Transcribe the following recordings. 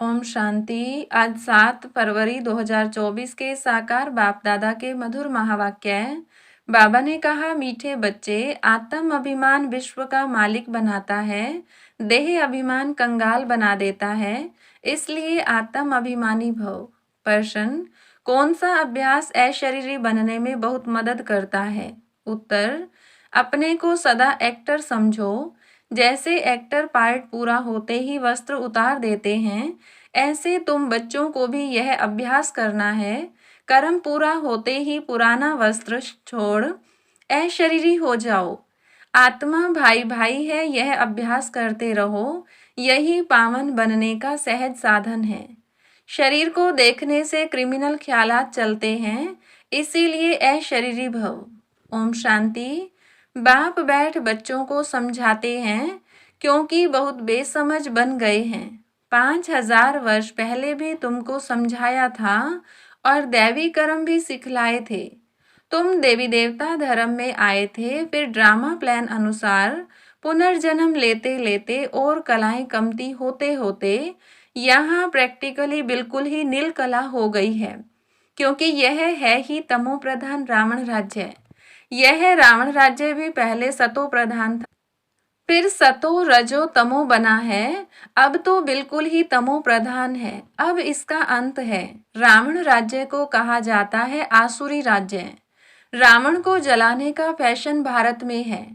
ओम शांति। आज 7 फरवरी 2024 के साकार बाप दादा के मधुर महावाक्य है। बाबा ने कहा, मीठे बच्चे, आत्म अभिमान विश्व का मालिक बनाता है, देह अभिमान कंगाल बना देता है, इसलिए आत्म अभिमानी भव। प्रश्न, कौन सा अभ्यास अशरीरी बनने में बहुत मदद करता है? उत्तर, अपने को सदा एक्टर समझो। जैसे एक्टर पार्ट पूरा होते ही वस्त्र उतार देते हैं, ऐसे तुम बच्चों को भी यह अभ्यास करना है। कर्म पूरा होते ही पुराना वस्त्र छोड़ अशरीरी हो जाओ। आत्मा भाई भाई है, यह अभ्यास करते रहो। यही पावन बनने का सहज साधन है। शरीर को देखने से क्रिमिनल ख्यालात चलते हैं, इसीलिए अशरीरी भव। ओम शांति। बाप बैठ बच्चों को समझाते हैं, क्योंकि बहुत बेसमझ बन गए हैं। 5000 वर्ष पहले भी तुमको समझाया था और दैवी कर्म भी सिखलाए थे। तुम देवी देवता धर्म में आए थे, फिर ड्रामा प्लान अनुसार पुनर्जन्म लेते लेते और कलाएं कमती होते होते यहाँ प्रैक्टिकली बिल्कुल ही नील कला हो गई है, क्योंकि यह है ही तमो प्रधान रावण राज्य। यह रावण राज्य भी पहले सतो प्रधान था, फिर सतो रजो तमो बना है, अब तो बिल्कुल ही तमो प्रधान है। अब इसका अंत है। रावण राज्य को कहा जाता है आसुरी राज्य। रावण को जलाने का फैशन भारत में है।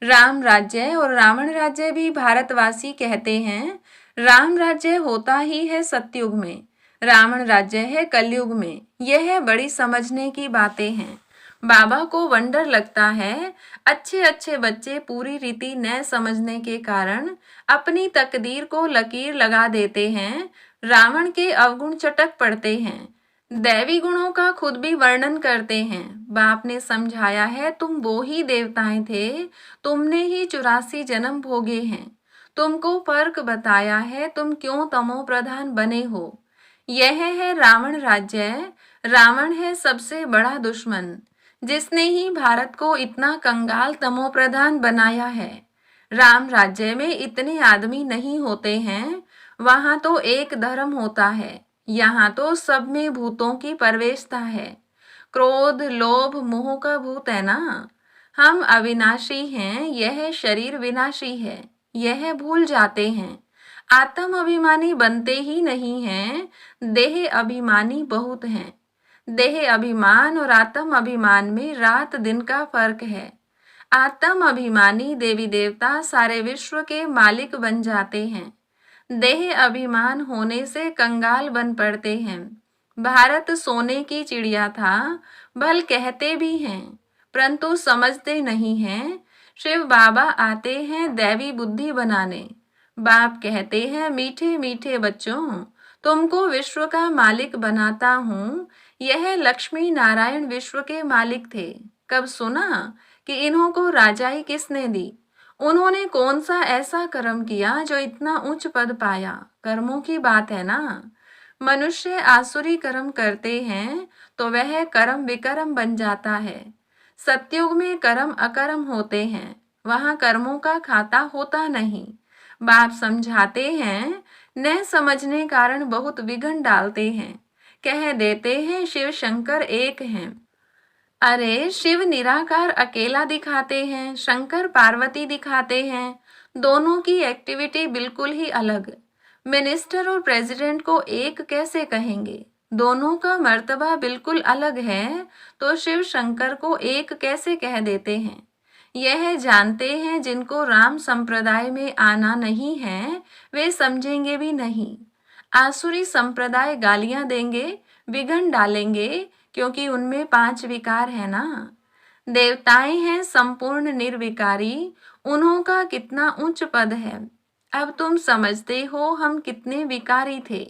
राम राज्य और रावण राज्य भी भारतवासी कहते हैं। राम राज्य होता ही है सतयुग में, रावण राज्य है कलयुग में। यह बड़ी समझने की बातें हैं। बाबा को वंडर लगता है, अच्छे अच्छे बच्चे पूरी रीति न समझने के कारण अपनी तकदीर को लकीर लगा देते हैं। रावण के अवगुण चटक पड़ते हैं, दैवी गुणों का खुद भी वर्णन करते हैं। बाप ने समझाया है, तुम वो ही देवताएं थे, तुमने ही 84 जन्म भोगे हैं। तुमको फर्क बताया है, तुम क्यों तमो प्रधान बने हो। यह है रावण राज्य। रावण है सबसे बड़ा दुश्मन, जिसने ही भारत को इतना कंगाल तमो प्रधान बनाया है। राम राज्य में इतने आदमी नहीं होते हैं, वहां तो एक धर्म होता है। यहाँ तो सब में भूतों की प्रवेशता है। क्रोध लोभ मोह का भूत है ना। हम अविनाशी हैं, यह शरीर विनाशी है, यह भूल जाते हैं। आत्म अभिमानी बनते ही नहीं हैं, देह अभिमानी बहुत हैं। देह अभिमान और आत्म अभिमान में रात दिन का फर्क है। आत्म अभिमानी देवी देवता सारे विश्व के मालिक बन जाते हैं। देह अभिमान होने से कंगाल बन पड़ते हैं। भारत सोने की चिड़िया था, भल कहते भी हैं, परंतु समझते नहीं हैं। शिव बाबा आते हैं दैवी बुद्धि बनाने। बाप कहते हैं, मीठे मीठे बच्चों, तुमको विश्व का मालिक बनाता हूँ। यह लक्ष्मी नारायण विश्व के मालिक थे। कब सुना कि इन्हों को राजाई किसने दी? उन्होंने कौन सा ऐसा कर्म किया जो इतना उच्च पद पाया? कर्मों की बात है ना। मनुष्य आसुरी कर्म करते हैं तो वह कर्म विकर्म बन जाता है। सतयुग में कर्म अकर्म होते हैं, वहां कर्मों का खाता होता नहीं। बाप समझाते हैं, न समझने कारण बहुत विघ्न डालते हैं। कह देते हैं शिव शंकर एक हैं। अरे शिव निराकार अकेला दिखाते हैं, शंकर पार्वती दिखाते हैं। दोनों की एक्टिविटी बिल्कुल ही अलग। मिनिस्टर और प्रेसिडेंट को एक कैसे कहेंगे? दोनों का मर्तबा बिल्कुल अलग है, तो शिव शंकर को एक कैसे कह देते हैं? यह जानते हैं जिनको राम संप्रदाय में आना नहीं है, वे समझेंगे भी नहीं। आसुरी संप्रदाय गालियां देंगे, विघन डालेंगे, क्योंकि उनमें 5 विकार है ना। देवताएं हैं संपूर्ण निर्विकारी, उन्हों का कितना उच्च पद है। अब तुम समझते हो हम कितने विकारी थे।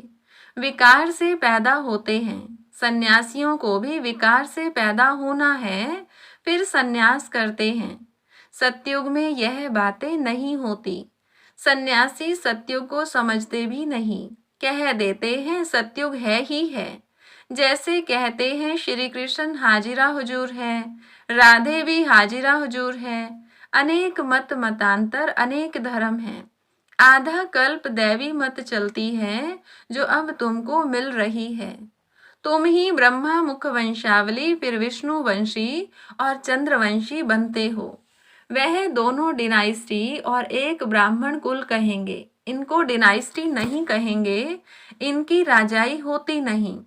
विकार से पैदा होते हैं। सन्यासियों को भी विकार से पैदा होना है, फिर सन्यास करते हैं। सतयुग में यह बातें नहीं होती। सन्यासी सतयुग को समझते भी नहीं, कह देते हैं सतयुग है ही है। जैसे कहते हैं श्री कृष्ण हाजिरा हुजूर है, राधे भी हाजिरा हुजूर है। अनेक मत मतांतर, अनेक धर्म हैं। आधा कल्प दैवी मत चलती है जो अब तुमको मिल रही है। तुम ही ब्रह्मा मुख वंशावली फिर विष्णु वंशी और चंद्रवंशी बनते हो। वह दोनों डिनाइस्टी और एक ब्राह्मण कुल कहेंगे, इनको डिनाइस्टी नहीं कहेंगे, इनकी राजाई होती नहीं।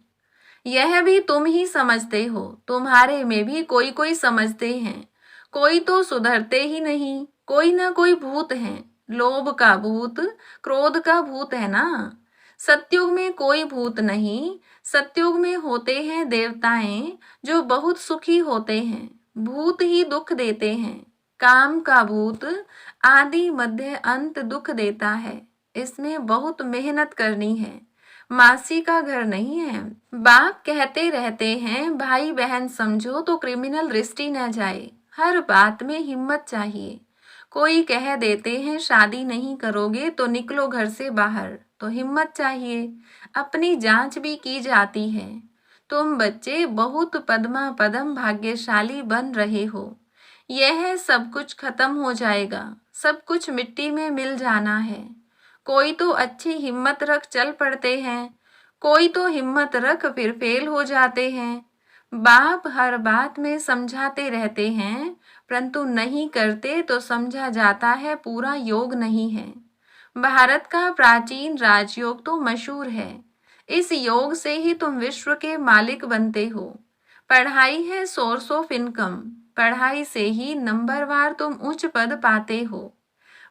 यह भी तुम ही समझते हो, तुम्हारे में भी कोई कोई समझते हैं। कोई तो सुधरते ही नहीं, कोई ना कोई भूत है। लोभ का भूत, क्रोध का भूत है ना। सतयुग में कोई भूत नहीं, सतयुग में होते हैं देवताएं जो बहुत सुखी होते हैं। भूत ही दुख देते हैं। काम का भूत आदि मध्य अंत दुख देता है। इसमें बहुत मेहनत करनी है, मासी का घर नहीं है। बाप कहते रहते हैं भाई बहन समझो तो क्रिमिनल दृष्टि न जाए। हर बात में हिम्मत चाहिए। कोई कह देते हैं शादी नहीं करोगे तो निकलो घर से बाहर, तो हिम्मत चाहिए। अपनी जांच भी की जाती है। तुम बच्चे बहुत पद्मा पदम भाग्यशाली बन रहे हो। यह सब कुछ खत्म हो जाएगा, सब कुछ मिट्टी में मिल जाना है। कोई तो अच्छी हिम्मत रख चल पड़ते हैं, कोई तो हिम्मत रख फिर फेल हो जाते हैं। बाप हर बात में समझाते रहते हैं, परंतु नहीं करते तो समझा जाता है पूरा योग नहीं है। भारत का प्राचीन राजयोग तो मशहूर है। इस योग से ही तुम विश्व के मालिक बनते हो। पढ़ाई है सोर्स ऑफ इनकम, पढ़ाई से ही नंबरवार तुम उच्च पद पाते हो।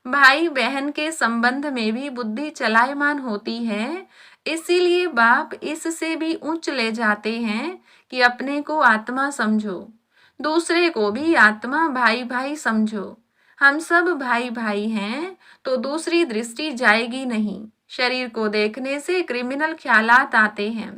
भाई बहन के संबंध में भी बुद्धि चलायमान होती है, इसीलिए बाप इससे भी उच्च ले जाते हैं कि अपने को आत्मा समझो, दूसरे को भी आत्मा भाई भाई समझो। हम सब भाई भाई हैं तो दूसरी दृष्टि जाएगी नहीं। शरीर को देखने से क्रिमिनल ख्यालात आते हैं।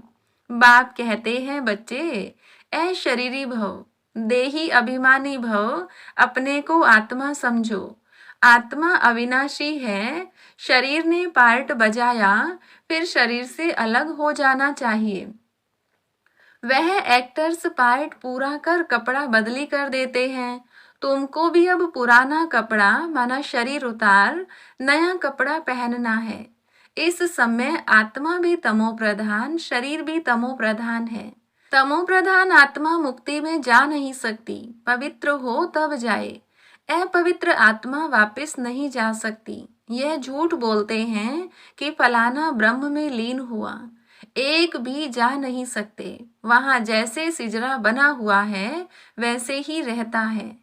बाप कहते हैं बच्चे ऐ शरीरी भव, देही अभिमानी भव, अपने को आत्मा समझो। आत्मा अविनाशी है। शरीर ने पार्ट बजाया, फिर शरीर से अलग हो जाना चाहिए। वह एक्टर्स पार्ट पूरा कर कपड़ा बदली कर देते हैं। तुमको भी अब पुराना कपड़ा माना शरीर उतार नया कपड़ा पहनना है। इस समय आत्मा भी तमो प्रधान, शरीर भी तमो प्रधान है। तमो प्रधान आत्मा मुक्ति में जा नहीं सकती, पवित्र हो तब जाए। अपवित्र आत्मा वापस नहीं जा सकती। यह झूठ बोलते हैं कि फलाना ब्रह्म में लीन हुआ, एक भी जा नहीं सकते। वहां जैसे सिजरा बना हुआ है वैसे ही रहता है।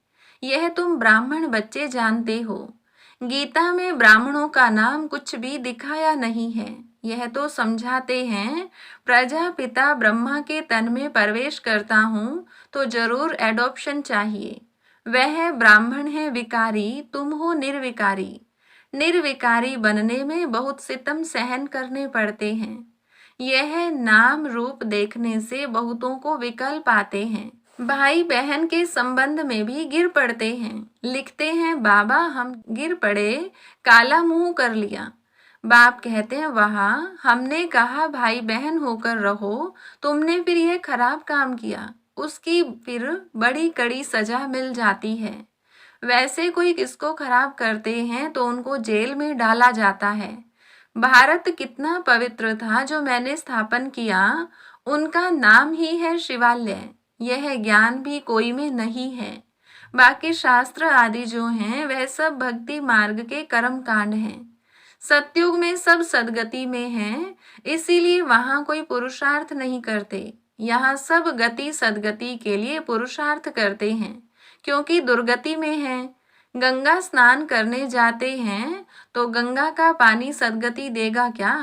यह तुम ब्राह्मण बच्चे जानते हो। गीता में ब्राह्मणों का नाम कुछ भी दिखाया नहीं है। यह तो समझाते हैं प्रजापिता ब्रह्मा के तन में प्रवेश करता हूँ तो जरूर एडॉप्शन चाहिए। वह ब्राह्मण है विकारी, तुम हो निर्विकारी। निर्विकारी बनने में बहुत सितम सहन करने पड़ते हैं। यह नाम रूप देखने से बहुतों को विकल्प आते हैं। भाई बहन के संबंध में भी गिर पड़ते हैं। लिखते हैं बाबा हम गिर पड़े, काला मुंह कर लिया। बाप कहते हैं वहाँ हमने कहा भाई बहन होकर रहो, तुमने फिर यह खराब काम किया, उसकी फिर बड़ी कड़ी सजा मिल जाती है। वैसे कोई किसको खराब करते हैं तो उनको जेल में डाला जाता है। भारत कितना पवित्र था जो मैंने स्थापन किया, उनका नाम ही है शिवालय। यह ज्ञान भी कोई में नहीं है। बाकी शास्त्र आदि जो हैं वह सब भक्ति मार्ग के कर्म कांड हैं। सतयुग में सब सदगति में हैं, इसीलिए वहां कोई पुरुषार्थ नहीं करते। यहाँ सब गति सदगति के लिए पुरुषार्थ करते हैं, क्योंकि दुर्गति में है। गंगा स्नान करने जाते हैं तो गंगा का पानी सदगति देगा क्या?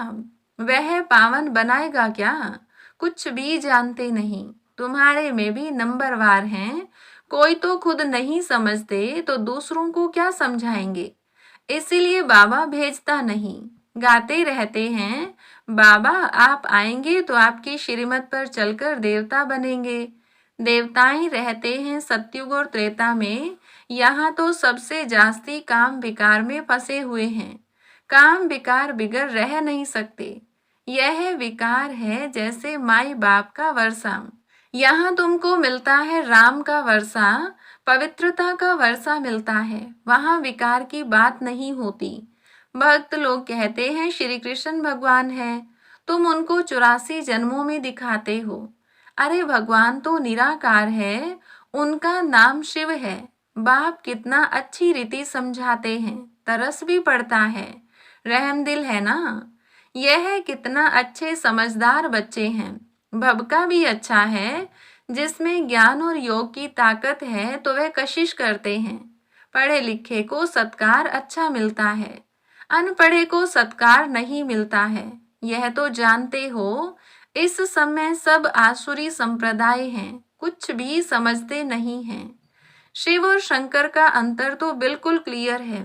वह पावन बनाएगा क्या? कुछ भी जानते नहीं। तुम्हारे में भी नंबरवार हैं। कोई तो खुद नहीं समझते तो दूसरों को क्या समझाएंगे? इसीलिए बाबा भेजता नहीं। गाते रहते हैं बाबा आप आएंगे तो आपकी श्रीमत पर चलकर देवता बनेंगे। देवताएं रहते हैं सतयुग और त्रेता में। यहाँ तो सबसे जास्ती काम विकार में फंसे हुए हैं। काम विकार बिगड़ रह नहीं सकते। यह विकार है जैसे माई बाप का वर्षा। यहाँ तुमको मिलता है राम का वर्षा, पवित्रता का वर्षा मिलता है। वहाँ विकार की बात नहीं होती। भक्त लोग कहते हैं श्री कृष्ण भगवान है, तुम उनको 84 जन्मों में दिखाते हो। अरे भगवान तो निराकार है, उनका नाम शिव है। बाप कितना अच्छी रीति समझाते हैं, तरस भी पड़ता है, रहमदिल है ना। यह कितना अच्छे समझदार बच्चे हैं। भबका भी अच्छा है, जिसमें ज्ञान और योग की ताकत है तो वह कशिश करते हैं। पढ़े लिखे को सत्कार अच्छा मिलता है, अनपढ़े को सत्कार नहीं मिलता है। यह तो जानते हो, इस समय सब आसुरी संप्रदाय हैं, कुछ भी समझते नहीं हैं। शिव और शंकर का अंतर तो बिल्कुल क्लियर है।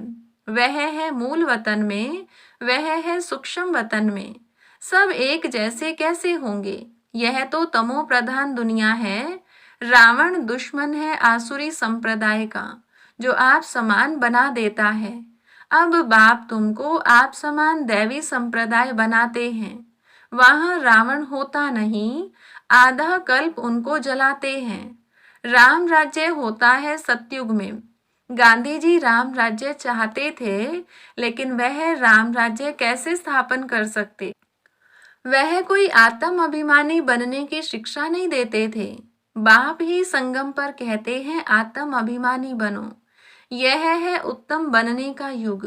वह है मूल वतन में, वह है सूक्ष्म वतन में। सब एक जैसे कैसे होंगे? यह तो तमो प्रधान दुनिया है। रावण दुश्मन है आसुरी संप्रदाय का, जो आप समान बना देता है। अब बाप तुमको आप समान दैवी संप्रदाय बनाते हैं। वहां रावण होता नहीं, आधा कल्प उनको जलाते हैं। राम राज्य होता है सतयुग में। गांधी जी राम राज्य चाहते थे, लेकिन वह राम राज्य कैसे स्थापन कर सकते? वह कोई आत्म अभिमानी बनने की शिक्षा नहीं देते थे। बाप ही संगम पर कहते हैं आत्म अभिमानी बनो। यह है उत्तम बनने का युग।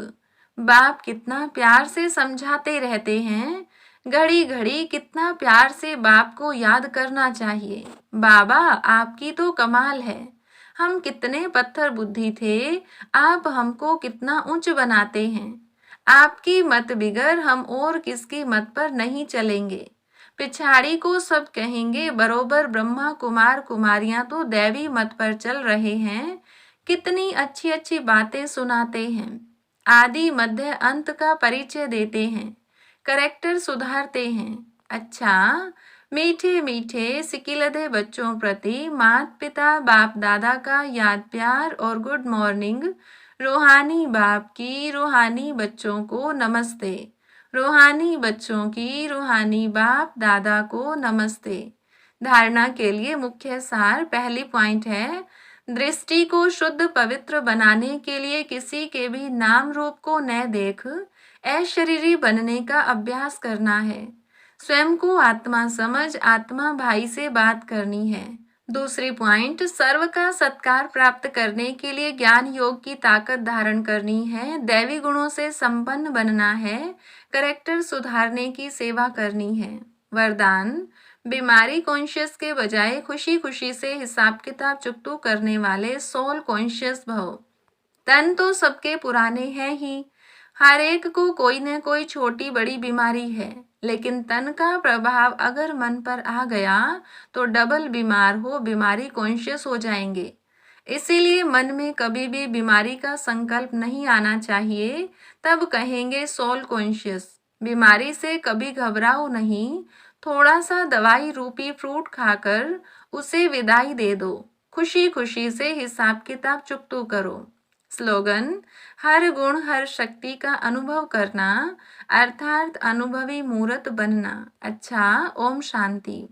बाप कितना प्यार से समझाते रहते हैं। घड़ी घड़ी कितना प्यार से बाप को याद करना चाहिए। बाबा आपकी तो कमाल है। हम कितने पत्थर बुद्धि थे, आप हमको कितना उच्च बनाते हैं। आपकी मत बिगर हम और किसकी मत पर नहीं चलेंगे। पिछाड़ी को सब कहेंगे बरोबर ब्रह्मा कुमार कुमारियां तो दैवी मत पर चल रहे हैं। कितनी अच्छी अच्छी बातें सुनाते हैं। आदि मध्य अंत का परिचय देते हैं, करेक्टर सुधारते हैं। अच्छा, मीठे मीठे सिकिलधे बच्चों प्रति माता पिता बाप दादा का याद प्यार और गुड मॉर्निंग। रूहानी बाप की रूहानी बच्चों को नमस्ते। रूहानी बच्चों की रूहानी बाप दादा को नमस्ते। धारणा के लिए मुख्य सार पहली पॉइंट है, दृष्टि को शुद्ध पवित्र बनाने के लिए किसी के भी नाम रूप को न देख अशरीरी बनने का अभ्यास करना है। स्वयं को आत्मा समझ आत्मा भाई से बात करनी है। दूसरी पॉइंट, सर्व का सत्कार प्राप्त करने के लिए ज्ञान योग की ताकत धारण करनी है, दैवी गुणों से संपन्न बनना है, करेक्टर सुधारने की सेवा करनी है। वरदान, बीमारी कॉन्शियस के बजाय खुशी खुशी से हिसाब किताब चुकतू करने वाले सोल कॉन्शियस भव। तन तो सबके पुराने हैं ही, हर एक को कोई न कोई छोटी बड़ी बीमारी है, लेकिन तन का प्रभाव अगर मन पर आ गया तो डबल बीमार हो बीमारी कॉन्शियस हो जाएंगे। इसीलिए मन में कभी भी बीमारी का संकल्प नहीं आना चाहिए, तब कहेंगे सोल कॉन्शियस। बीमारी से कभी घबराओ नहीं, थोड़ा सा दवाई रूपी फ्रूट खाकर उसे विदाई दे दो। खुशी खुशी से हिसाब किताब चुकतू करो। स्लोगन, हर गुण हर शक्ति का अनुभव करना, अर्थात अनुभवी मूर्त बनना। अच्छा, ओम शांति।